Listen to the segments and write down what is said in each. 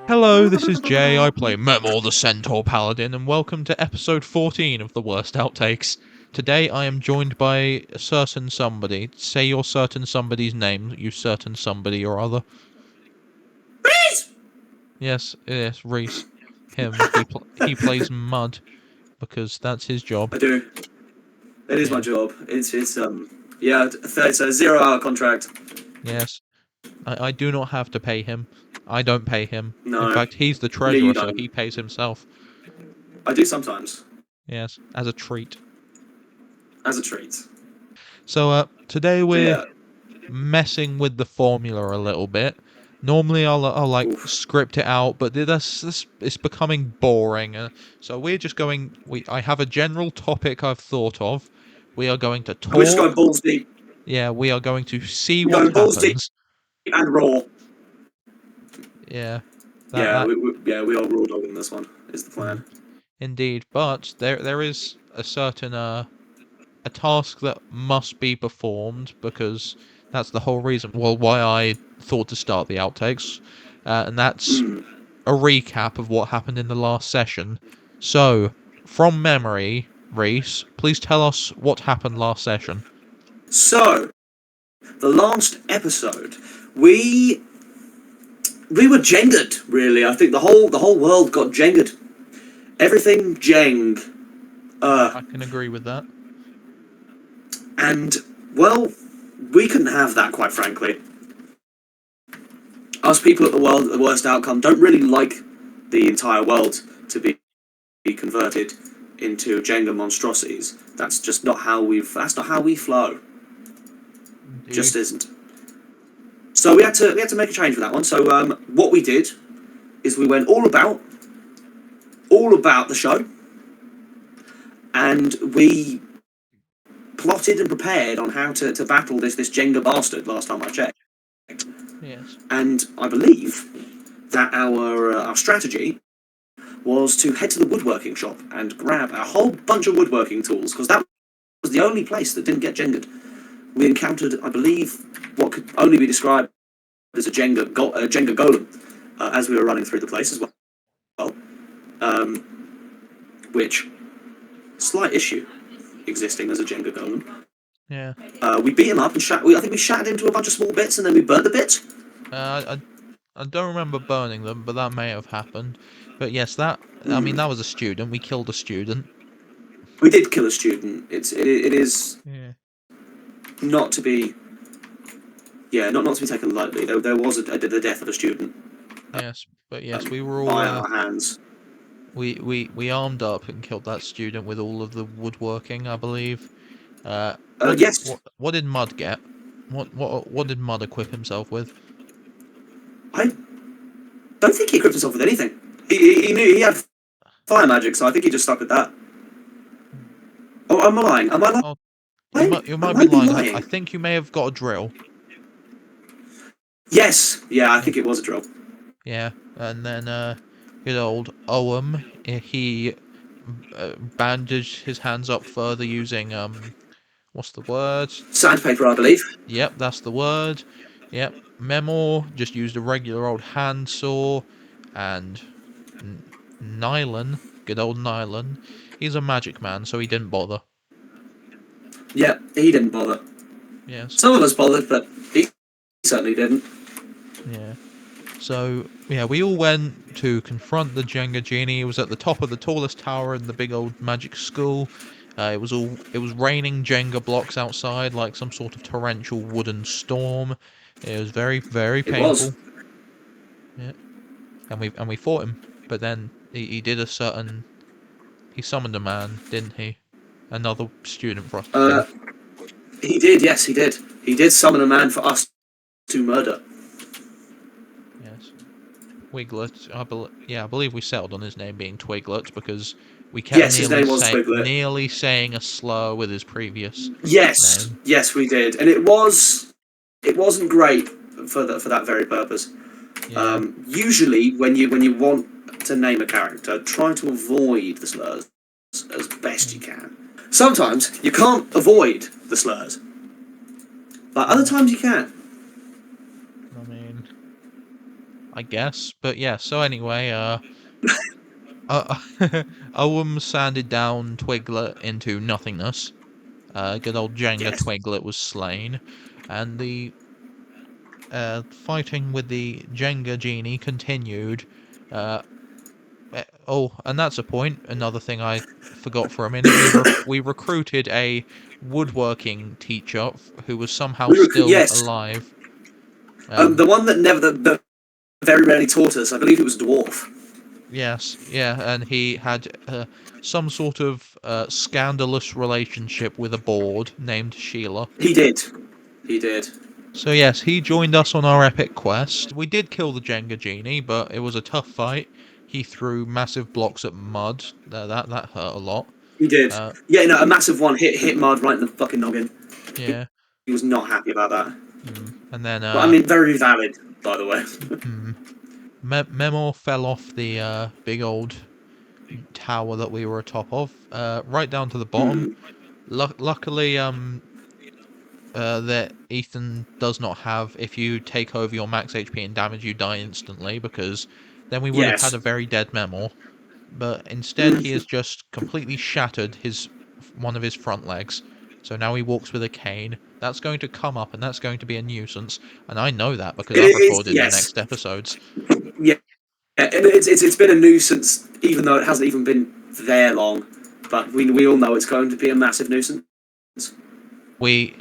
Hello, this is Jay. I play Memor the Centaur Paladin, and welcome to episode 14 of the Worst Outtakes. Today I am joined by a certain somebody. Say your certain somebody's name, you certain somebody or other. Rhys! Yes, Rhys. Him. He plays Mud, because that's his job. I do. It is my job. It's yeah, it's a 0-hour contract. Yes. I do not have to pay him. I don't pay him. No. In fact, he's the Yeah, treasurer, you so don't. he pays himself. I do sometimes. Yes, as a treat. As a treat. So, today we're Yeah. messing with the formula a little bit. Normally I'll like Oof. script it out, but this it's becoming boring. So we're just going. I have a general topic I've thought of. We are going to And we're just talk. going balls deep. Yeah, we are going to see We're what going balls deep happens. and raw. Yeah, Yeah, that we are raw dogging this one, is the plan. indeed. But there is a certain a task that must be performed, because that's the whole reason why I thought to start the outtakes, and that's a recap of what happened in the last session. So, from memory, Rhys, please tell us what happened last session. So, the last episode, we were jengered, really. I think the whole world got jengered. Everything jeng. I can agree with that. And, well, we couldn't have that, quite frankly. Us people at the worst outcome don't really like the entire world to be converted into Jenga monstrosities. That's just not how we flow. Indeed. Just isn't. So we had to make a change for that one. So what we did is we went all about the show, and we plotted and prepared on how to battle this Jenga bastard last time I checked. Yes. And I believe that our strategy was to head to the woodworking shop and grab a whole bunch of woodworking tools, because that was the only place that didn't get jengered. We encountered, I believe, what could only be described as a Jenga golem as we were running through the place as well. Which, slight issue existing as a Jenga golem. Yeah. We beat him up and I think we shattered him to a bunch of small bits, and then we burned the bits. I don't remember burning them, but that may have happened. But yes, I mean, that was a student. We killed a student. We did kill a student. It is not to be. Yeah, not to be taken lightly. There was the death of a student. Yes, but yes, we were all by our hands. We armed up and killed that student with all of the woodworking, I believe. Yes. What did Mud get? What did Mud equip himself with? I don't think he equipped himself with anything. He knew he had fire magic, so I think he just stuck with that. Oh, am I lying? Am I lying? Oh, you might be lying. I think you may have got a drill. Yes. Yeah, I think it was a drill. Yeah, and then good old Owen, he bandaged his hands up further using what's the word? Sandpaper, I believe. Yep, that's the word. Yep, Memor just used a regular old handsaw, and Nylon, good old Nylon, he's a magic man, so he didn't bother. Yeah, he didn't bother. Yes. Some of us bothered, but he certainly didn't. Yeah. So, yeah, we all went to confront the Jenga genie. It was at the top of the tallest tower in the big old magic school. It was raining Jenga blocks outside, like some sort of torrential wooden storm. It was very, very painful. It was. Yeah. And we fought him, but then he did he summoned a man, didn't he? Another student for us to kill. He did, yes, he did. He did summon a man for us to murder. Yes. Wiglet, I believe we settled on his name being Twiglet, because we kept his name was Twiglet. nearly saying a slur with his previous name. Yes, we did, and it wasn't great for that very purpose. Yeah. Usually, when you want to name a character, try to avoid the slurs as best you can. Sometimes you can't avoid the slurs, but other times you can. I mean, I guess. But yeah, so anyway, Owen sanded down Twiglet into nothingness. Good old Jenga Yes. Twiglet was slain, and the fighting with the Jenga genie continued. Uh, and that's a point. Another thing I forgot for a minute. We recruited a woodworking teacher who was somehow still Yes. alive. The one that never that very rarely taught us. I believe it was a dwarf. Yes, yeah, and he had some sort of scandalous relationship with a board named Sheila. He did. He did. So yes, he joined us on our epic quest. We did kill the Jenga genie, but it was a tough fight. He threw massive blocks at mud. That hurt a lot. He did. Uh, Yeah, no, a massive one hit Mud right in the fucking noggin. yeah. He was not happy about that. And then But I mean, very valid, by the way. Memor fell off the big old tower that we were atop of, right down to the bottom. Luckily, that Ethan does not have. If you take over your max HP and damage, you die instantly, because then we would have had Yes. a very dead Memor. But instead, he has just completely shattered one of his front legs. So now he walks with a cane. That's going to come up, and that's going to be a nuisance. And I know that because It I've is. recorded the Yes. next episodes. Yeah. It's been a nuisance, even though it hasn't even been there long. But we all know it's going to be a massive nuisance. We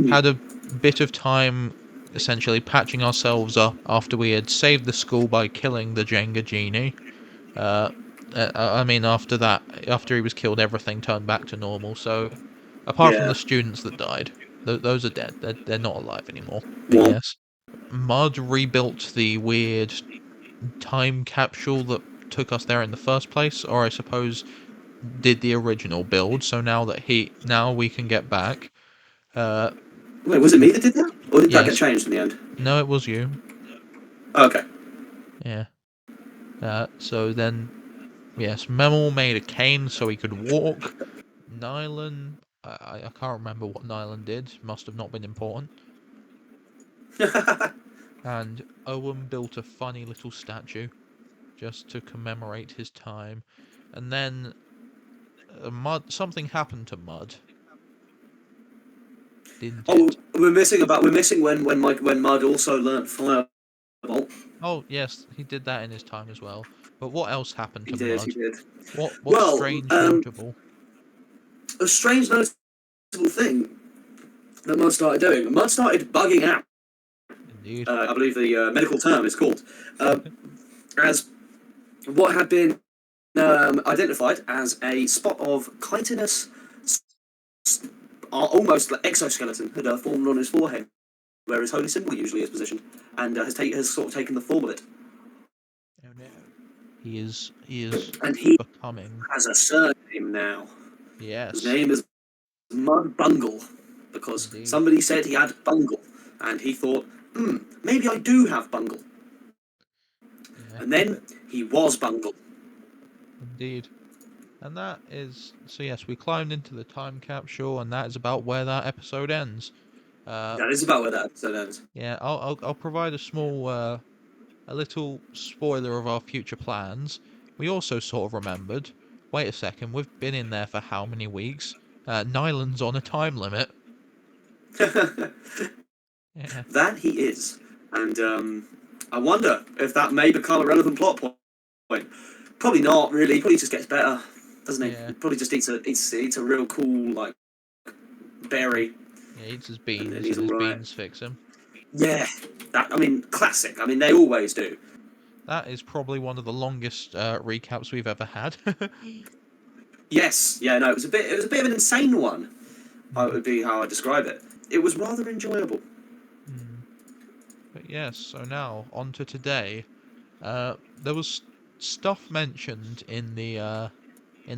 had a bit of time essentially patching ourselves up after we had saved the school by killing the Jenga genie. I mean, after that, after he was killed, everything turned back to normal. So, apart from Yeah. the students that died, those are dead. They're not alive anymore. But Well, yes, Mud rebuilt the weird time capsule that took us there in the first place, or I suppose did the original build. So now we can get back. Uh, wait, was it me that did that, or did that get yes, changed in the end? no, it was you. Okay. Yeah. So then, yes, Memel made a cane so he could walk. Nylan, I can't remember what Nylan did. Must have not been important. And Owen built a funny little statue just to commemorate his time. And then something happened to Mud, didn't Oh, it? we're missing when Mud also learnt Firebolt. Oh yes, he did that in his time as well. But what else happened He to did. He Mud? did. What's Well, strange, notable? a strange noticeable thing that Mud started doing. Mud started bugging out. Indeed. I believe the medical term is called, as what had been identified as a spot of chitinous, almost like exoskeleton, had formed on his forehead, where his holy symbol usually is positioned, and has sort of taken the form of it. Oh no. He is And he becoming. has a surname now. His Yes, name is Mud Bungle, because indeed. somebody said he had Bungle, and he thought, maybe I do have Bungle. Yeah, And then he was Bungle. indeed. And that is so. Yes, we climbed into the time capsule, and that is about where that episode ends. Uh, That is about where that episode ends. yeah, I'll provide a little spoiler of our future plans. We also sort of remembered. Wait a second, we've been in there for how many weeks? Nyland's on a time limit. Yeah, That he is. And I wonder if that may become a relevant plot point. Probably not, really. Probably just gets better, doesn't he? yeah, He probably just eats a real cool, like, berry, yeah. He eats his and beans, he's and his alright. beans fix him. Yeah. I mean, classic. I mean, they always do. That is probably one of the longest recaps we've ever had. Yes. Yeah, no, it was a bit of an insane one. It Mm, would be how I describe it. It was rather enjoyable. mm. But yes, so now on to today. There was stuff mentioned in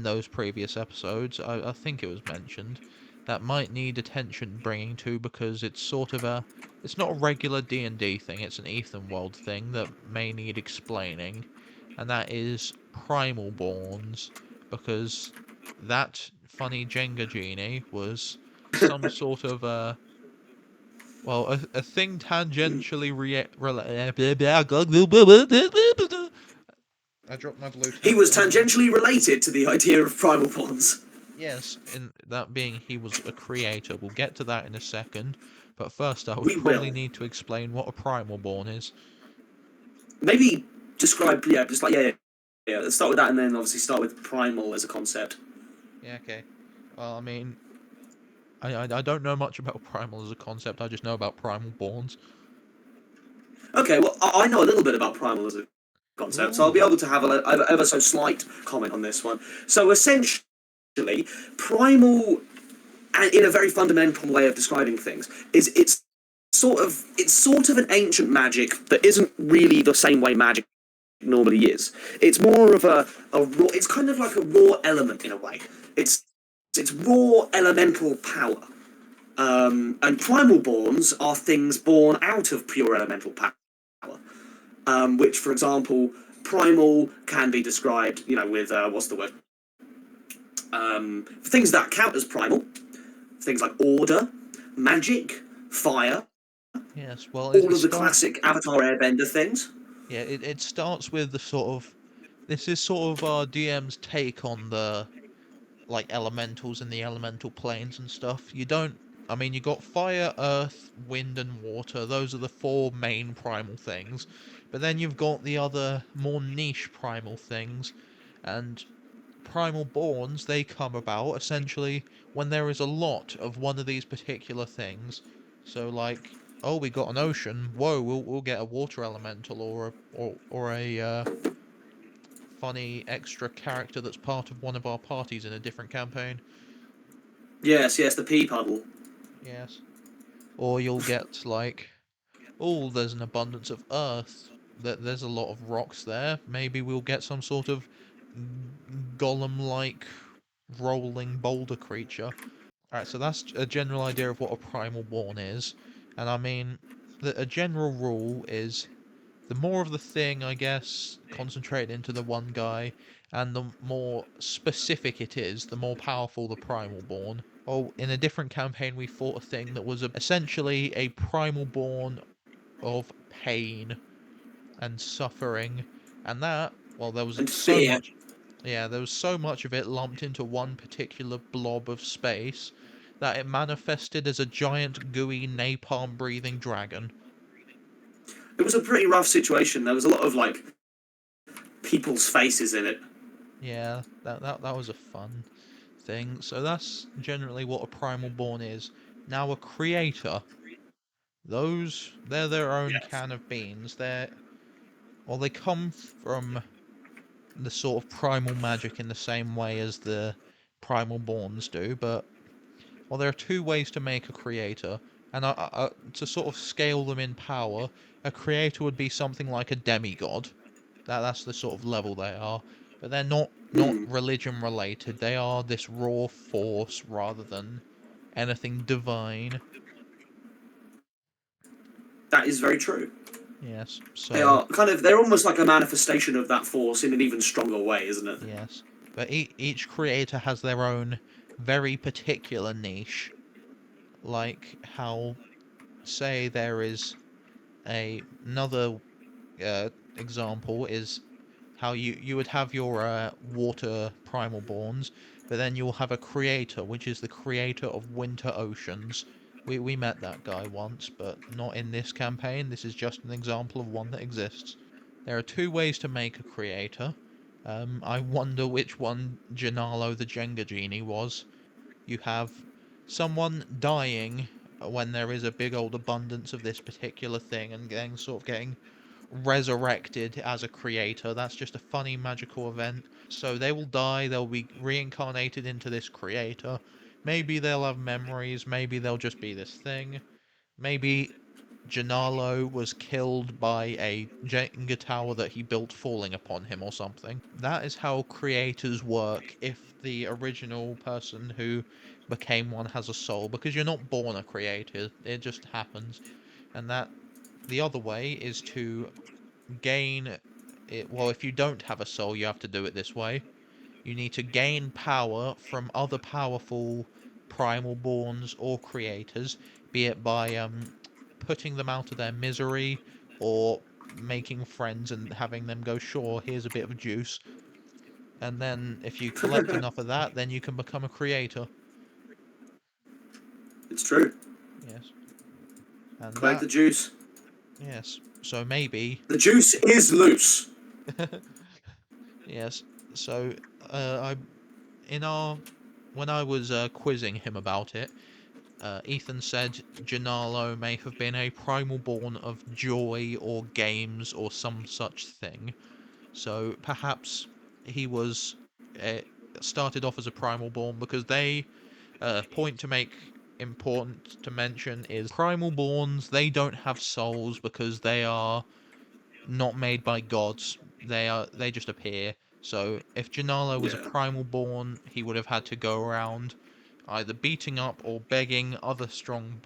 those previous episodes. I think it was mentioned that might need attention bringing to, because it's sort of it's not a regular D&D thing. It's an Ethan World thing that may need explaining, and that is Primal Borns, because that funny Jenga genie was some sort of Well, a thing tangentially I dropped my He Bluetooth. was tangentially related to the idea of primal bonds. Yes, in that being he was a creator. We'll get to that in a second. But first, I would We probably will. need to explain what a primal born is. Maybe describe, yeah, just like, yeah. Let's start with that and then obviously start with primal as a concept. Yeah, okay. Well, I mean, I don't know much about primal as a concept. I just know about primal borns. Okay, well, I know a little bit about primal as a concept, so I'll be Ooh. able to have a ever so slight comment on this one. So essentially, primal, in a very fundamental way of describing things, is it's sort of an ancient magic that isn't really the same way magic normally is. It's more of a raw. It's kind of like a raw element in a way. It's it's raw elemental power. And primal borns are things born out of pure elemental power. Which, for example, primal can be described, with what's the word? Things that count as primal, things like order, magic, fire, Yes, well, all it of the start. classic Avatar Airbender things. Yeah, it starts with the sort of. This is sort of our DM's take on the like elementals and the elemental planes and stuff. You don't. I mean, you got fire, earth, wind, and water. Those are the four main primal things. But then you've got the other more niche primal things, and primal borns, they come about essentially when there is a lot of one of these particular things. So like, oh, we got an ocean. Whoa, we'll get a water elemental or a funny extra character that's part of one of our parties in a different campaign. Yes, yes, the pea puddle. Yes. Or you'll get like, oh, there's an abundance of earth. There's a lot of rocks there. Maybe we'll get some sort of golem-like rolling boulder creature. Alright, so that's a general idea of what a primal born is. And I mean, a general rule is the more of the thing, I guess, concentrated into the one guy, and the more specific it is, the more powerful the primal born. Oh, in a different campaign, we fought a thing that was essentially a primal born of pain and suffering, and that, well, there was And so fear. much. Yeah, there was so much of it lumped into one particular blob of space that it manifested as a giant, gooey, napalm breathing dragon. It was a pretty rough situation. There was a lot of like people's faces in it. Yeah, that was a fun thing. So that's generally what a primal born is. Now a creator, they're their own Yes. can of beans. They come from the sort of primal magic in the same way as the primal borns do, but well, there are two ways to make a creator, and to sort of scale them in power, a creator would be something like a demigod. That's the sort of level they are, but they're not Hmm. religion related. They are this raw force rather than anything divine. That is very true. Yes, They so are they're almost like a manifestation of that force in an even stronger way, isn't it? yes, but each creator has their own very particular niche, like how say there is another example is how you would have your water primal borns, but then you'll have a creator, which is the creator of winter oceans. We met that guy once, but not in this campaign. This is just an example of one that exists. There are two ways to make a creator. I wonder which one Ginalo the Jenga genie was. You have someone dying when there is a big old abundance of this particular thing and getting resurrected as a creator. That's just a funny magical event. So they will die, they'll be reincarnated into this creator. Maybe they'll have memories, maybe they'll just be this thing. Maybe Gennaro was killed by a Jenga tower that he built falling upon him or something. That is how creators work if the original person who became one has a soul, because you're not born a creator, it just happens. And that the other way is to gain it. Well, if you don't have a soul, you have to do it this way. You need to gain power from other powerful primal borns or creators, be it by putting them out of their misery or making friends and having them go, sure, here's a bit of juice. And then if you collect enough of that, then you can become a creator. It's true. Yes. And Collect that, the juice. yes. So maybe, The juice is loose. yes. So I in our when I was quizzing him about it, Ethan said Ginalo may have been a primal born of joy or games or some such thing. So perhaps he was uh, started off as a primal born because they point to make important to mention is primal borns, they don't have souls because they are not made by gods. They just appear. So if Ginalo was a Yeah. primal born, he would have had to go around either beating up or begging other strong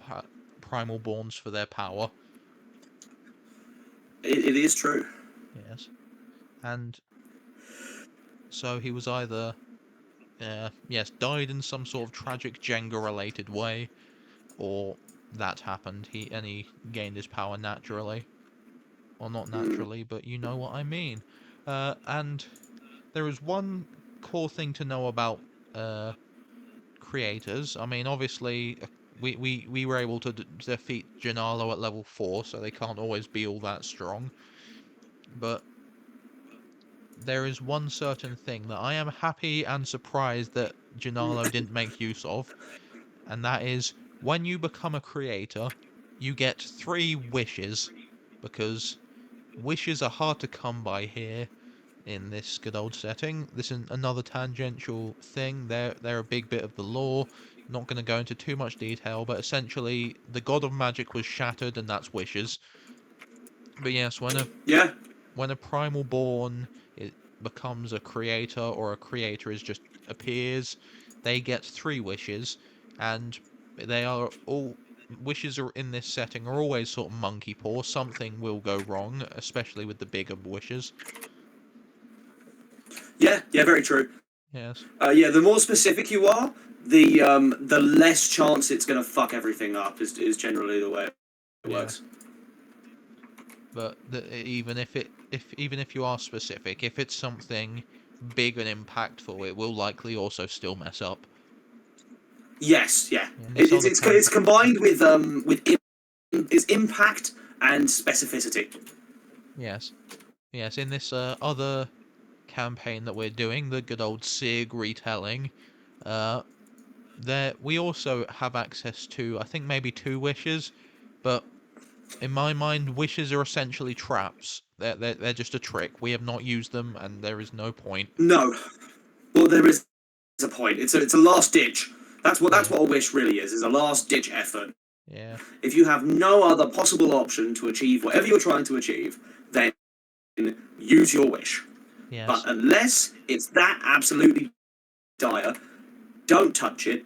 primal borns for their power. It is true. Yes. And so he was either yes, died in some sort of tragic Jenga related way, or that happened. He gained his power naturally. Or not Mm. naturally, but you know what I mean. And there is one core thing to know about uh, creators. I mean, obviously, we were able to defeat Ginalo at level 4, so they can't always be all that strong. But there is one certain thing that I am happy and surprised that Ginalo didn't make use of, and that is when you become a creator, you get 3 wishes, because wishes are hard to come by here in this good old setting. This is another tangential thing. They're a big bit of the lore. Not going to go into too much detail, but essentially the god of magic was shattered, and that's wishes. But yes, Yeah. when a primal born it becomes a creator, or a creator is just appears, they get 3 wishes, and they are all wishes are in this setting are always sort of monkey paw. Something will go wrong, especially with the bigger wishes. Yeah. Yeah. Very true. Yes. Yeah. The more specific you are, the less chance it's going to fuck everything up. Is generally the way it Yes. works. But even if you are specific, if it's something big and impactful, it will likely also still mess up. Yes. Yeah. Yeah, and this other It's combined with its impact and specificity. yes, yes, in this other campaign that we're doing, the good old Sig retelling, uh, there we also have access to, I think, maybe 2 wishes, but in my mind, wishes are essentially traps. They're just a trick. We have not used them, and there is no point. No. Well, there is a point. It's a last ditch. That's Yeah, what a wish really is a last ditch effort. yeah, If you have no other possible option to achieve whatever you're trying to achieve, then use your wish. But yes. unless it's that absolutely dire, don't touch it.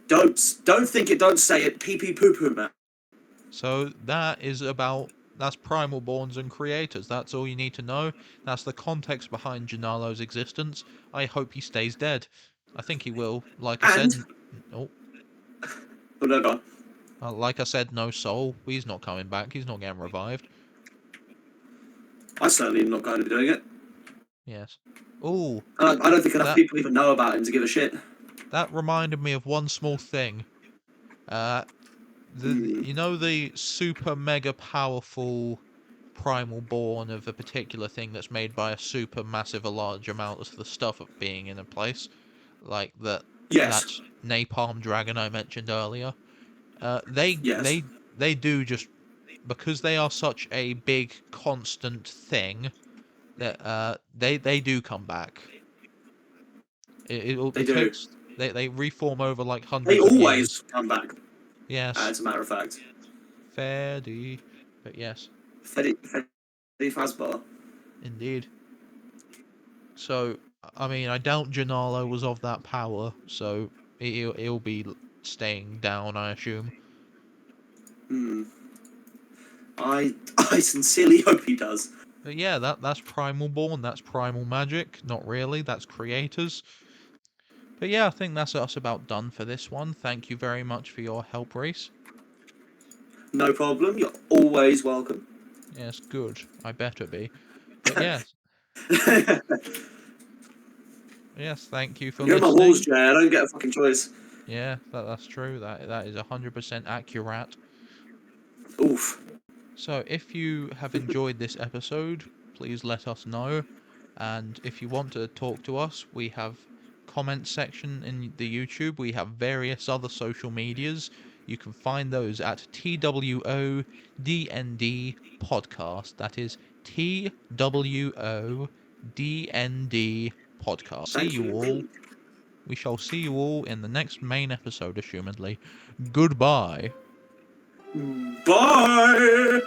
Don't think it. Don't say it. Pee pee poo poo, man. So that's Primal Borns and Creators. That's all you need to know. That's the context behind Ginalo's existence. I hope he stays dead. I think he will. Like I said, And oh, oh no, go on. like I said, no soul. He's not coming back. He's not getting revived. I certainly am not going to be doing it. Yes. Oh, I don't think enough that people even know about him to give a shit. that reminded me of one small thing. Uh, Hmm. you know the super mega powerful primal born of a particular thing that's made by a super massive a large amount of the stuff of being in a place, like that Yes. napalm dragon I mentioned earlier. Uh, they Yes. they they do just because they are such a big constant thing that they do come back. They It do. takes they reform over like They hundreds of always years. come back. Yes, As a matter of fact, fairly, but yes, Freddy Fazbear. indeed. So, I mean, I doubt Gennaro was of that power, so he'll be staying down, I assume. Hmm. I sincerely hope he does. But yeah, that's Primal Born, that's Primal Magic. Not really, that's Creators. But yeah, I think that's us about done for this one. Thank you very much for your help, Rhys. No problem. You're always welcome. Yes, good. I better be. But yes, yes, thank you for You're in my walls, listening. Jay. I don't get a fucking choice. Yeah, that's true. That is 100% accurate. Oof. So if you have enjoyed this episode, please let us know. And if you want to talk to us, we have comment section in the YouTube. We have various other social medias. You can find those at TWODND podcast. That is TWODND podcast. See Thank you you all. indeed. We shall see you all in the next main episode, assumedly. Goodbye. Bye.